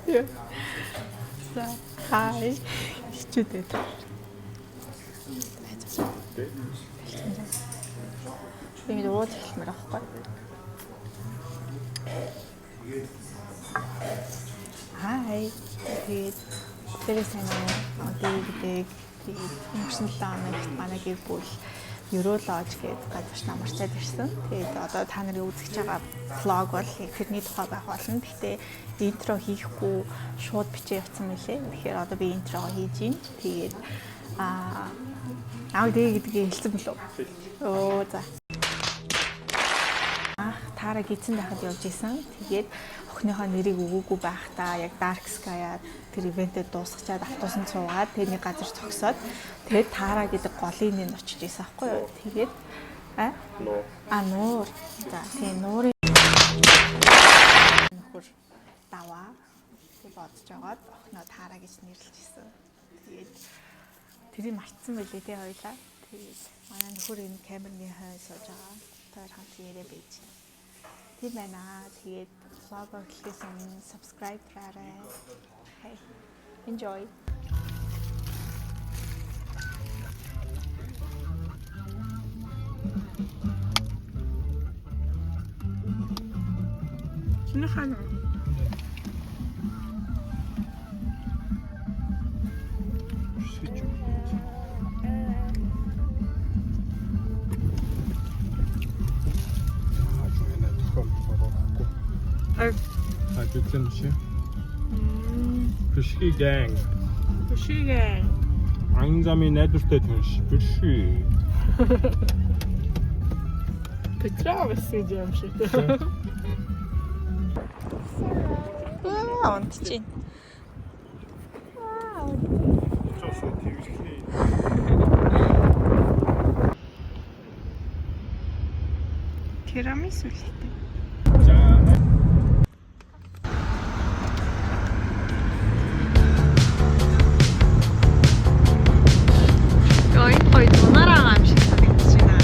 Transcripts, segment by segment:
За хай хичээдээ. Тэгээд ууж хэлмээр авахгүй. Хай. Тэгээд тэрсэн гэдэг өнгөрсөн 7 хоногт манай гэр бүл Eurolodge гэдэг газар намарчаад ирсэн. Тэгээд одоо та нарын үзэж байгаа влог бол тэрний тухай байх болно. Гэхдээ интро хийхгүй шууд бичээ явуулсан мөлий. Тэгэхээр одоо би интрого хийж гин. Тэгээд аав дээ гэдгийг хэлсэн болов. Оо за. Таараа гидсэн байхад явж исэн. Тэгээд охиныхоо нэрийг өгөөгүй байхдаа яг Dark Sky-аа тэр ивентэд дуусгачаад автобусанд суугаад тэрний газар зогсоод тэгээд Таараа гэдэг голын нэнд очиж исэн аахгүй юу. Тэгээд нуур. За тийм нуурын нөхөр даваа бодож байгаад охиноо Таараа гэж нэрлэжсэн. Тэгээд тэрийг мартсан байлээ тий хоёлаа. Тэгээд манай нөхөр энэ камерны хойд сууж байгаа. Тэр хамт яриа байж. Тийм байна. Тэгээд vlog хийхээс өмнө subscribe хийгээрэй. Hey, enjoy. Sino хана? Güzel bir şey. Бишги gang. Бишги gang. Ан замын найдвартай түнш. Бишги. Петровс юм шиг. Он чинь. Чосоо твэрхий. Тирамису л. 거의 누나랑 암식 사귀시나.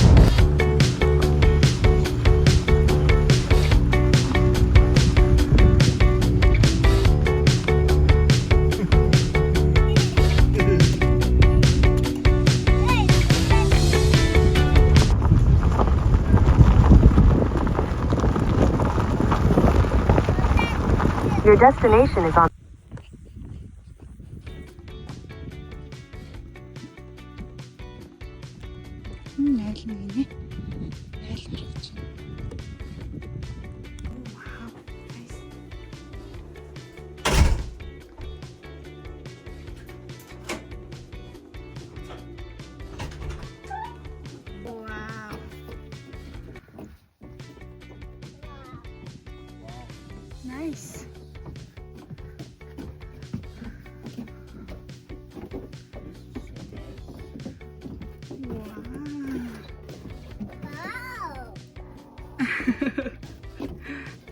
Your destination is on. Найлмагнэ. Найлмагч. Вау. Nice. Wow. Nice.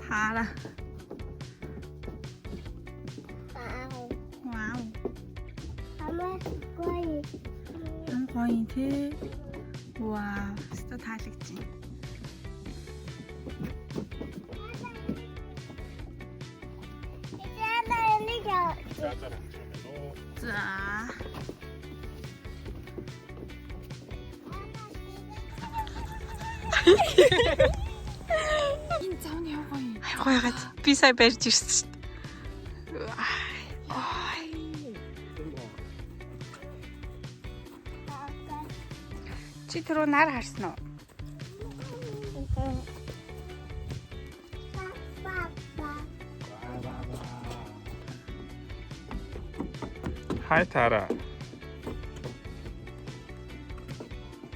Tara. Wow. Ang гоё тий. Wow, ста таалагч. За. Энэ зауны гоё ягаад би сая барьж ирсэн шүү дээ. Чи түрүү нар харсан уу? Hi Tara.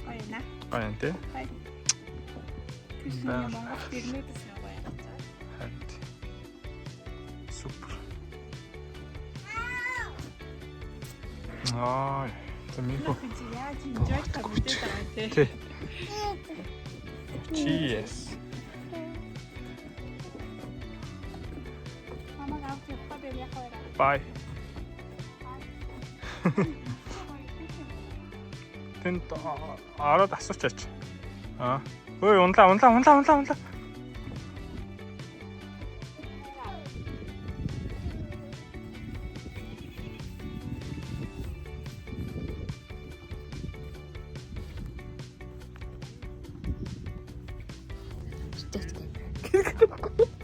Гоё наа. Гоё тий. Хай. Монгол фирмээс гоё юм. Харин. Супер. Тамико. Яаж enjoy хийх гэдэг Тий. Cheers. Мама гавч хадэр яхаа. Bye. Тэнд араад асуучаач. Ой, унлаа.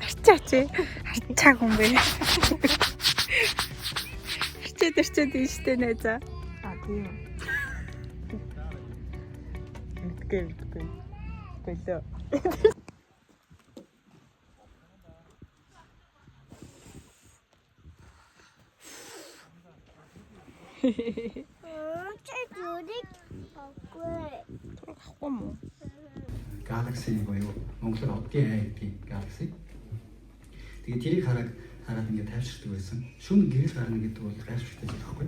Арчаач. Арчааг юм бэ. Арчаад ийм штэ найзаа. Тийм. Мэдгүй. Болоо. Ахгүй мó. Galaxy буюу монголоор одгийн ай гэдэг Galaxy. Тэгээд тэрийг хараад ингээд тайвширдаг байсан. Шүн гэрэл гарна гэдэг бол гайхшигтай зүйл байхгүй.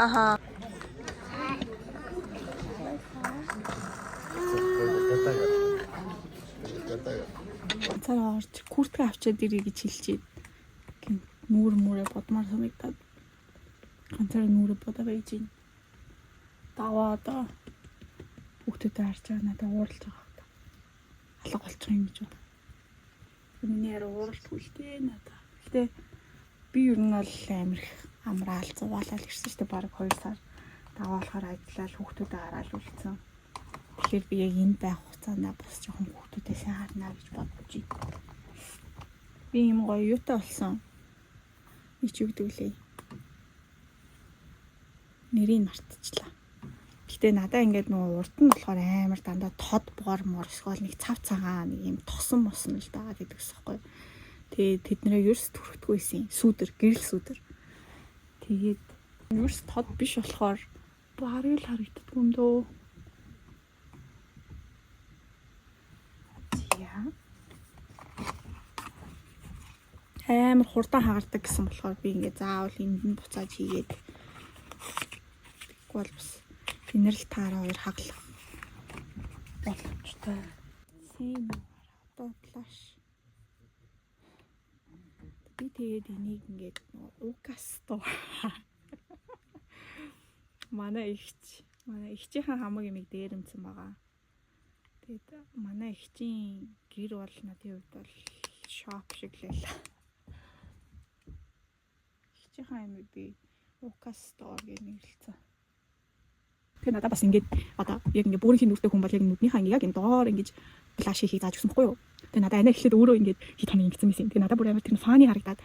Аха. Цараа орч куртгэ авчаад ирээ гэж хэлчихээд нүүрээ бодмаар санагдаад ганцаараа нүүрээ бодоо байж гин. Даваа одоо хүүхдэд харж байгаа надад ууралж байгаа. Алга болчих юм гэж байна. Миний яруу ууралдгүй л дээ надад. Гэтэ би ер нь бол амир их амраал зугаалал ирсэн шүү дээ. Бараг 2 сар даваалахаар ажиллаад хүүхдүүдэд хараад үлдсэн. Тэгэхээр би яг энэ байх хугацаанд бас жоохон хүүхдүүдээс харна гэж бодож байна. Би юм гоё юутай болсон. Ич юу гэдэг лээ. Нэрийг мартчихлаа. Гэтэ надаа ингээд нөгөө урд нь болохоор амар дандаа тод богор мор эсвэл нэг цав цагаан нэг юм тосон мосон л дагаад гэдэг усхгүй. Тэгээд тэднээ ерөөс төрөхдгүйсэн. Сүүдэр, гэрэл сүүдэр. Тэгээд ерөөс тод биш болохоор барыг л харагддаг юм дөө. Амар хурдан хагардаг гэсэн болохоор би ингээ заавал энд нь буцааж хийгээд тэгвэл бас генерал таараа хоёр хаглах боломжтой. Сэм одоо плаш. Би тэгээд энийг ингээд укасто. Манай ихчийн хамаг юмыг дээрэмсэн байгаа. Тэгээд манай ихчийн гэр бол надын хувьд бол шоп шиг л байлаа. Ихчийн юмыг би укасто гэж нэрлэсэн. Тэгээд надад бас ингээд одоо яг ингээд бүрийн нүртэй хүн бол яг нүднийхээ ингээд яг энэ доор ингээд плаш хийх зааж өгсөн байхгүй юу? Тэгээд надад анаа эхлээд өөрөө ингээд хит хоног ингэсэн байсан. Тэгээд надад бүр амар тэр фаны харагдаад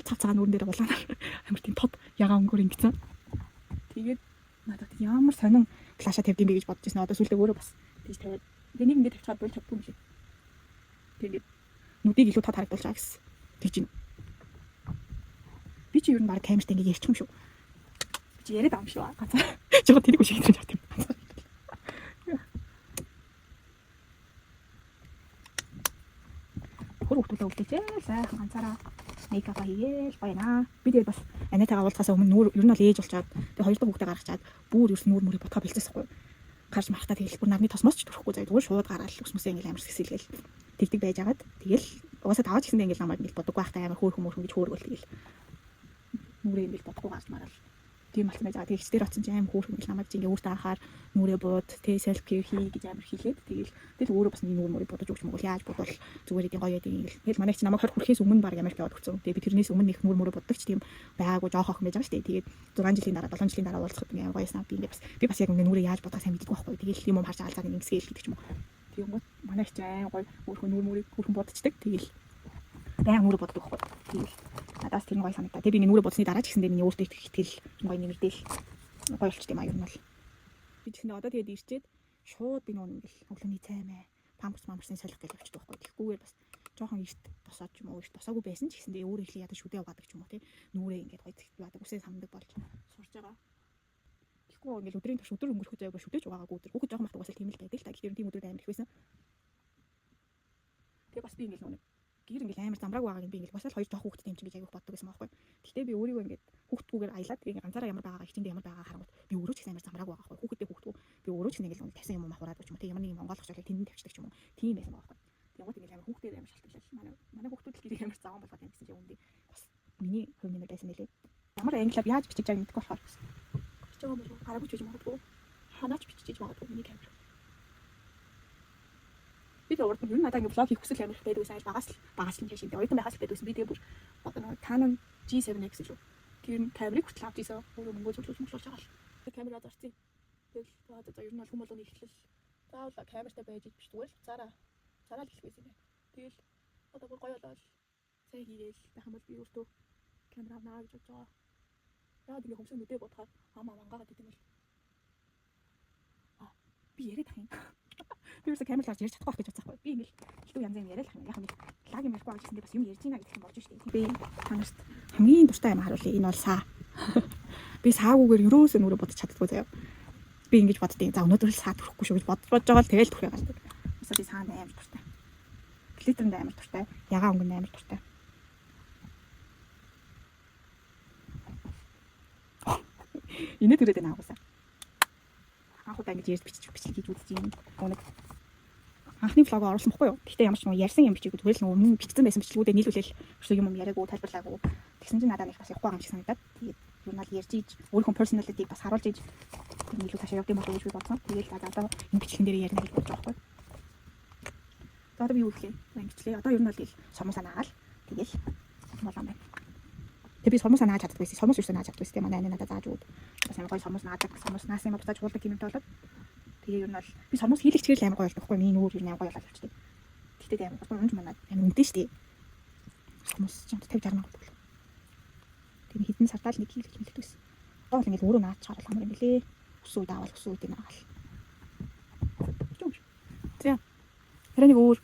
цав цагаан нүрэн дээр улаанаар амар тийм тод ягаан өнгөөр ингэсэн. Тэгээд надад ямар сонин плаша тавьд юм бэ гэж бодож байсан. Одоо сүүлдээ өөрөө бас тийж тавиад тэнийг ингээд тавьчихад болж чаддгүй юм шиг. Тэгээд нүдийг илүү тод харагдуулж байгаа гэсэн. Тэгж юм. Би чи ер нь баг камерт ингээд ярьчих юм шүү. Би чи яриад байгаа юм шүү. Ганцаа. Жоо тэнийг үгүй шиг хэлж байгаа юм. Хүүхдүүдээ үлдээчихээ. Сайхан ганцаараа мейкап хийгээл байна. Би тэгээд бас анатайгаа уулзахаас өмнө нүүр ер нь бол ээж болчоод тэгээд хоёр дахь хүүхдээ гаргачаад бүр ерөөс нүүр мөрөй ботхоо бэлцээсэхгүй. Гарч мархтаа тэгэл бүр нарны тосмоос ч төрөхгүй заяа зүгээр шууд гараад өсмөсөө ингээл амар сэсэлгээл тэгдэг байж агаад тэгэл угаасаа таваач гэсэндээ ингээл намайг ингээл бодоггүй байхдаа амар хөөрхөн мөрхөн гэж хөөргөл тэгэл нүрээ ингээл бодохгүй гарч мараад Тийм болсон байж байгаа. Тэгээд ихчдэр оцсон чинь аим хөөрхөн л намайг чинь ингээ өөртөө анхаар нүрээ бууд, self care хий гэж амар хийлээд тэгэл өөрөө бас нэг нүур мөрийг бодож өгч мөгөл яаж бодвол зүгээр идэв гоё яд ингээл. Тэгэл манай чинь намайг 20 хүрэхээс өмнө баг Америк яваад өгсөн. Тэгээд би тэрнээс өмнө их нүур мөрөө боддог ч тийм байгаагүй жоох охин байж байгаа шүү дээ. Тэгээд 6 жилийн дараа 7 жилийн дараа уулзахад ингээ гоё снап би ингээ бас яг ингээ нүрээ яаж бодох сайн мэддэггүй байхгүй. Тэгэл юм харж алцаад ингэсгээл гэдэг ч юм уу. Тэгвэл манай чинь аим гоё өөрхөн нүур мөрийг хүрхэн бодчихдаг. Тэгэл баян нүрээ боддог байхгүй. Тэгэл надаас тэр гоё санагдаа. Тэгээ би нүрээ бодсны дараа ч гэсэн дээр миний өөртөө итгэл гоё нэмэрдээл гоё болчтой юм аа юу нь бол. Би тэгснэ одоо тэгээд ирчээд шууд би нүүн ингээл өглөөний цай мэ памперсын солих гэж болчихдог байхгүй. Тэгэхгүйгээр бас жоохон эрт босоод ч юм уу эрт босоогүй байсан ч гэсэн тэгээ өөрөө их ядаж шүдээ угаадаг ч юм уу тий. Нүрээ ингээд гоё зэгтбаадаг үсээ самдаг болж сурж байгаа. Тэгэхгүй ингээл өдрийн турш өдөр өнгөрөхөд заяагаа шүдэж угаагаагүй өдөр. Хүүхэд жоохон мартаг бас тийм л байдаг л та. Гэхдээ тийм өдрүүд амар их байсан. Тэгээ бас би ингээл нүг гэр ингээл амар замбрааг байгааг би ингээл бас л хоёр жоох хүүхдтэй юм чинь гэж аяг боддог гэсэн байхгүй. Гэхдээ би өөрийгөө ингээд хүүхдгүүгээр аялаад тэгээ ганцаараа ямар байгаа ихтэнд ямар байгаа харангуут би өөрөө ч гэсэн амар замбрааг байгаа байхгүй. Хүүхдтэй хүүхдгүү би өөрөө ч ингээл тавьсан юм махураад ч юм уу тийм ямар нэг монгол хачаалал тэнд тавьчихдаг ч юм уу. Тийм байсан байгаа байхгүй. Тэгвэл ингээл амар хүүхдтэй амар шалтгаалал. Манай хүүхдүүд л гэрийг амар зааван болгоод юм гэсэн чинь үндэ бас миний хувь нэмэр байсан нэлээ. Ямар англиар яаж бичиж байгааг мэдэхгүй болохоор бичиж байгаа юм болов гараагүй ч гэж магадгүй. Ханаач бичиж магадгүй миний камер. Би тэр урд нь надад ингээ блог хийх хүсэл амар их байдаг байсан. Багаас л хийшээ. Оюутан байхаас л байдагсан. Би тэгээ бүр одоо нэг Canon G7X л үү. Тэр камерыг хүртэл авч ийсэн. Өөрөө мөнгө зөвлөж байгаа л. Камера зарцیں۔ Тэгэл за ер нь бол хүмүүс болгоны ихлэл. Заавал камертай байж биш зүгээр л зараа л хэлэх байсан юм байна. Тэгэл одоо бүр гоё болоод сайн хийгээл байх юм бол би өөртөө камера авнаа гэж бодож байгаа. Яагаад ингэ хүмүүс нүдээ бодохоор мангаагаад идэм бэл. Би яриад ах юм. Би өөрсдөө камер лаж ярьж чадахгүй байх гэж бодсаахгүй. Би ингээл хитүү янз яриад ах юм. Яг нэг лаг юм ярихгүй гэсэндээ бас юм ярьж ийна гэдэг юм болж штеп. Би танарт хамгийн дуртай юм харуулъя. Энэ бол саа. Би саагүйгээр юроос нүрэ бодож чаддгүй заяа. Би ингэж боддیں۔ За өнөөдөр л саа төрөхгүй шүү гэж бодож байгаа л тэгэл төрхөө гардаг. Басаа би саанд амар дуртай. Глиттерд амар дуртай. Ягаан өнгөнд амар дуртай. Инээ төрөөд байна агуулсан. Анхудаа ингэж ярьж бичлэг хийж үзэж юм. Гоног анхны влог оруулсан бохгүй юу? Гэхдээ ямар ч юм ярьсан юм бичээгүй зүгээр л өмнө бичсэн байсан бичлгүүдээ нийлүүлээл өшөө юм яриаггүй тайлбарлаагүй. Тэгсэн чинь надад нэг бас явахгүй юм шиг санагдаад тэгээд журнал ярьж ийж өөрийнхөө personality бас харуулж ийж нийлүү цаашаа явах юм болов уу гэж би бодсон. Тэгээд одоо энэ бичлэгэн дээр ярина гэж бодож байгаа байхгүй. За одоо би юу хэлээ? Ингэчлээ. Одоо ер нь бол гээл сомон санаагаал тэгэл болон байна. Тэгээ би сомон санааж чаддаг байсан. Сомон юусан нааж чаддаг байсан. Манай надад зааж өгд. Бас амар гоё сомон наадаг. Сомон наасан юм бодож уулдаг юм болоод. Тэгээ ер нь бол би сомон хийлэгч хэрэг амар гоё болдог байхгүй. Миний нүүр ер нь амар гоё болоод явчихдаг. Тэгтээ амар гоё унж манад амар үнэтэй шүү дээ. Сомон ч 50 60 мянга болов. Тэгээ хэдэн сартаа л нэг хийлэгч хэлдэг байсан. Одоо бол ингээд өөрөө наач чарал амар юм билээ. Өсөө даавал өсөө үдэ наагаал. За. Тэр нэг өөр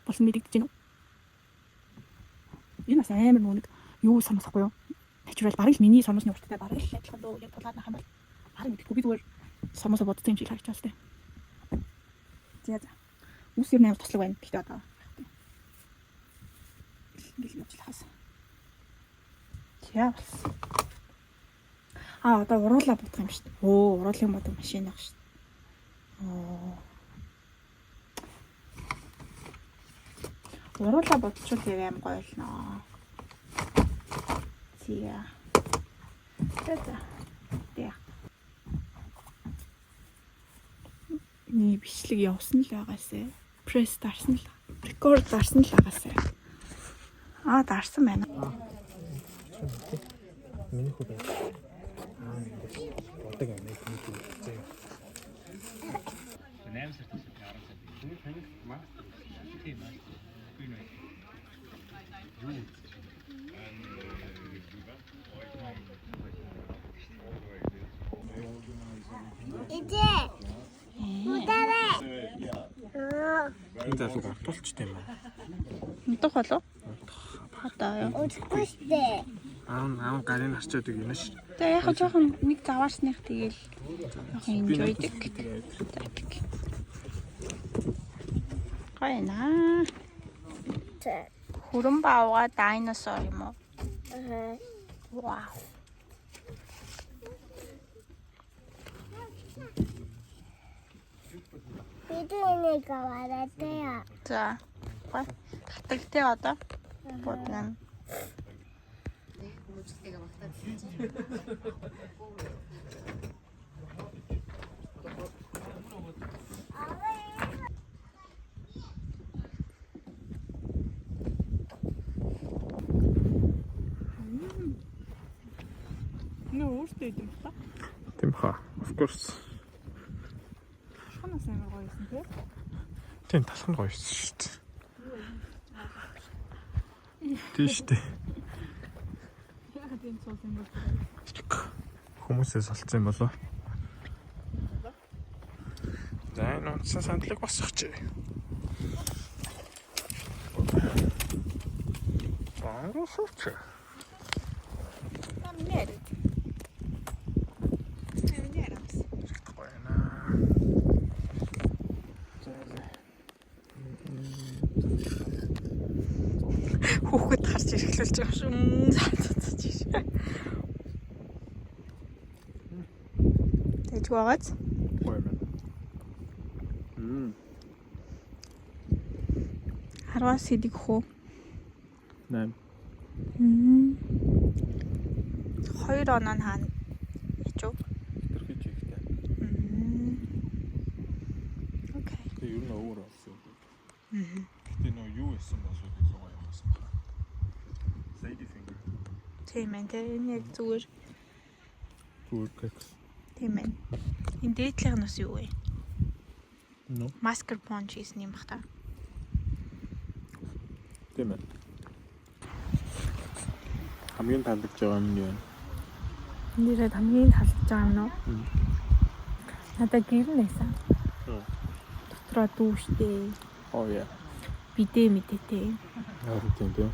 болсон мэдэгдэж байна уу? Энэ бас амар нүг юу санахгүй юу? Natural бараг л миний сомосны урттай бараг л адилхан дөө яг тулаад нах юм бол бараг мэдэхгүй би зүгээр сомосоо бодсон юм шиг харагдаж байна. За. Үс ер нь амар туслаг байна. Гэхдээ одоо ингээл юм ажиллахаас. За. Одоо уруулаа бодох юм шүү дээ. Уруулын мод машин авах шүү дээ. Уруулаа бодчихвол тэр аим гоё болно. Зя. За. Ни бичлэг явсан л байгаасаа. Пресс дарсан л. Рекорд дарсан л байгаасаа. Дарсан байна. Миний хүү байна. Бодог юм нэг нэг зээ. 8 сар төсөв 10 сар. Түр таныг мастер тийм мастер. Би нэ. Иде. Удаарай. Энэ залуу гартуулчтай юм аа. Унтах болов? Одоо Удахгүй. Аа гарын харчаад үг юм ш. тэгээ яг жоохон нэг заваарсных тэгээл enjoyдаг. Гайна. Хүрэн баавга дайносор юм уу? Вау. Биднийг аваатай. За. Гатагтэй одоо. Бодно. Нөө өөртөө идэм ба. Тийм хаа. Of course. Шунаас амар гоё юм тий. Тийм талх нь гоё шүү дээ. Тийм шүү дээ. Яг тийм цуус юм бол. Хүмүүсээс олцсон юм болоо. За энэ унтсан сандлыг босгоч. Баасууч. Амнэр. Амнэрс. Гоёна. Хүүхэд гарч ирэхлүүлж байгаа шүү. Цацаж шээ. Тэгж байгаач. Гоёна. 10-аас хэдийг хөө? 8. 2 оноо нь хаана ячуу? Тэрхий чигтэй. Окей. Тэгээ ер нь өөр болсон. Гэтэ нөө юу исэн босоо гэж гоё юм байсан байна. Lady finger. Тийм ээ. Энэ яг зүгээр. Зүгээр кекс. Тийм ээ. Энэ дээдлийнх нь бас юу вэ? No. Mascarpone cheese нэм бах та. Тийм ээ. Хамгийн таалагдж байгаа юм нь юу вэ? Нэрээ хамгийн таалагдж байгаа юм уу? Надад гэрнээсэн. Дотроо дүүштэй. Oh yeah. Бидээ мэдээтэй. Харин тийм.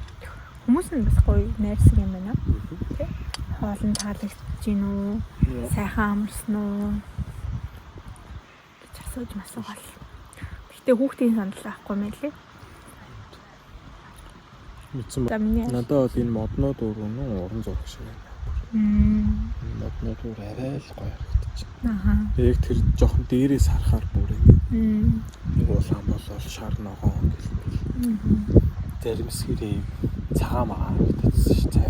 Хүмүүс нь бас гоё найрсаг юм байна. Тэ? Хоолн таалагдж гин үү? Сайхан амарсан уу? гэж асууж масуугаал. Гэхдээ хүүхдийн санал авахгүй мэлээ. Мэдсэн За миний надад бол энэ моднууд өргөн уран зураг шиг байна. Моднууд өөр арай л гоё харагдчих. Яг тэр жоохон дээрээс харахаар бүр нэг улаан болол шар ногоон гэх юм. Заримсгэр юм цагаан маа харагдчихсан шүү дээ.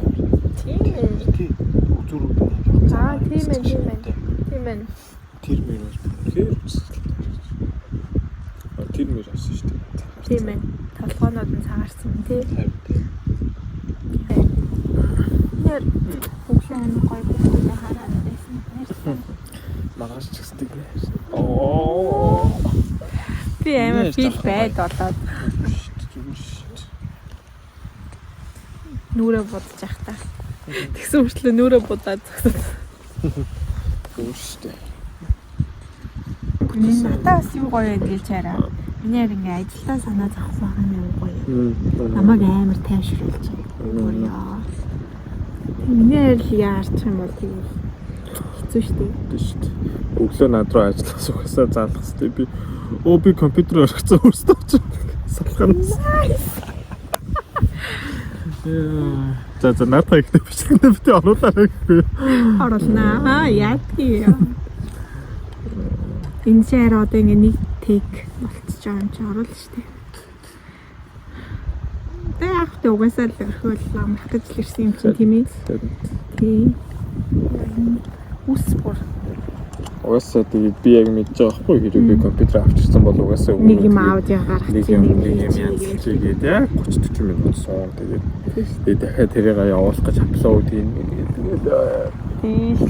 Тийм. Үзүүрүүд байна. Аа тийм ээ. Тийм ээ. Тэр мөр бол үнэхээр өсөлттэй. Тэр мөр авсан шүү дээ. Тийм ээ. Толгоонууд нь цагаарсан тий. Нэр бүхэн гоё бүхэн хараад байсан. Магаш ч гэсдэг нэ. Би амар фил байд болоод нүрэ будаж явах та. Тэгсэн үртлээ нүрэ будаад зогсоод. Өөртөө. Миний натаас юу гоё гэж хараа. Миний яг ингээ ажилдаа санаа зовох байгаа юм гоё. Намайг амар тайвшруулж байгаа. Миний л яарч юм бол тийм хэцүү шүү дээ. Өглөө над руу ажиллах сухасаа заалах хэвчээ би би компьютер орхицсан өөртөө ч салханаас. За надад ихтэй бичлэгтэй бити оруулаарай гэхгүй. Оруулнаа. Яг тийм. Энэ шаар одоо ингээ нэг тик болчихж байгаа юм чи оруулна шүү дээ. Тэгээ яг тэ угаасаа л өрхөөл амрах гэж л ирсэн юм чинь тийм ээ. Тийм. Үс бүр. Угаасаа тэгээд би яг мэдж байгаа хгүй хэрэг би компьютер авчихсан бол угаасаа нэг юм аудио гаргах нэг юм янзлжгээд яг 30-40 минут суун тэгээд дахиад тэрийг явуулах гэж апплоуд хийн тэгээд тийм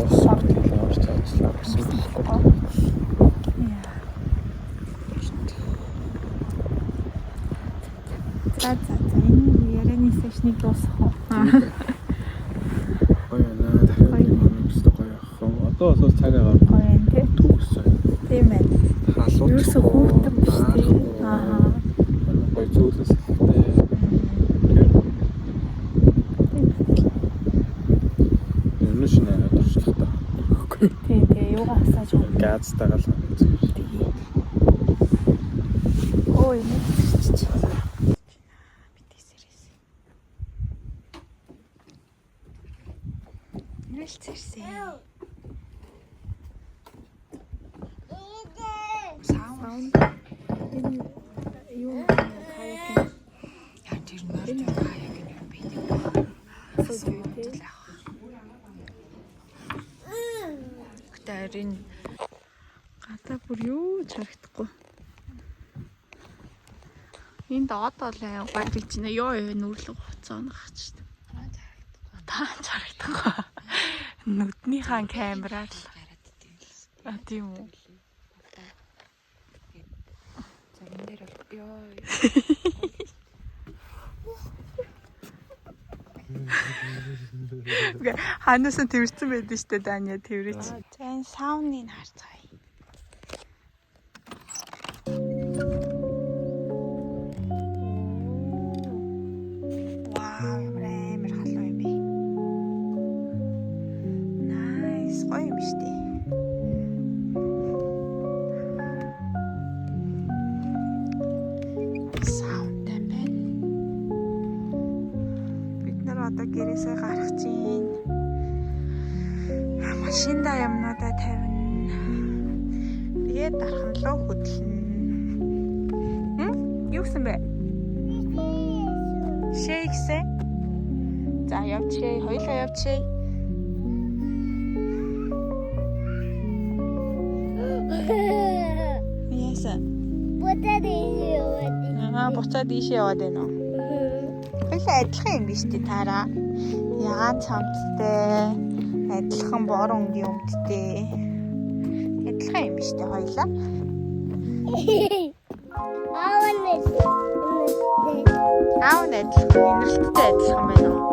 сорт хийж ажиллаа гэсэн байна. За энэ ярианы сешнийг дуусгах уу? Гоё наа дахиад нэг гоё ах. Одоо бол цагаа гар Гоё юм тий. төгс. Тийм ээ. Халуун. Юусе хүүхдэн биш тий. Аа. Гоё зүйлс хэлтэй. Юу шинэ туршлагатай. Тий, юугаа асааж байгаа. Газтайгаа л. Ой, мэдчихэж. Битээсэрээс. Нэлцэрсэн. Саунд. Юу хаяг. Яа тэр мөр хаяг юм бэ? энэ гадаа бүр юу ч харагдахгүй. Энд одоо л гой гэж байна. Ёо нүрлэг хуцаа нагч. Та харагдахгүй. Нүднийхэн камераар л гараад идэв. А тийм үү. Зарим дээр ёо. Ханаас нь тэрсэн байдаг штэ Даня тэрвэрч. За энэ сауныг харцгаая. Вау, ямар халуун юм бэ. Nice, гоё юм штэ. Саунтай байна. Бид нар одоо гэрээсээ гарах чинь машинда юмнуудаа тавина. Тэгээд дархан лөө хөдлөн. Юу гэсэн бэ? Шейксэ. За явчихъя. Хоёулаа явчихъя. Яасан? Буцаад ийшээ яваад байна уу? Хоёулаа адилхан юм биш үү таараа? Ягаан цамцтай, адилхан бор өнгийн өмдтэй. Адилхан юм биш үү хоёулаа? Аав нь адилхан, инэрлэгтэй адилхан байна уу?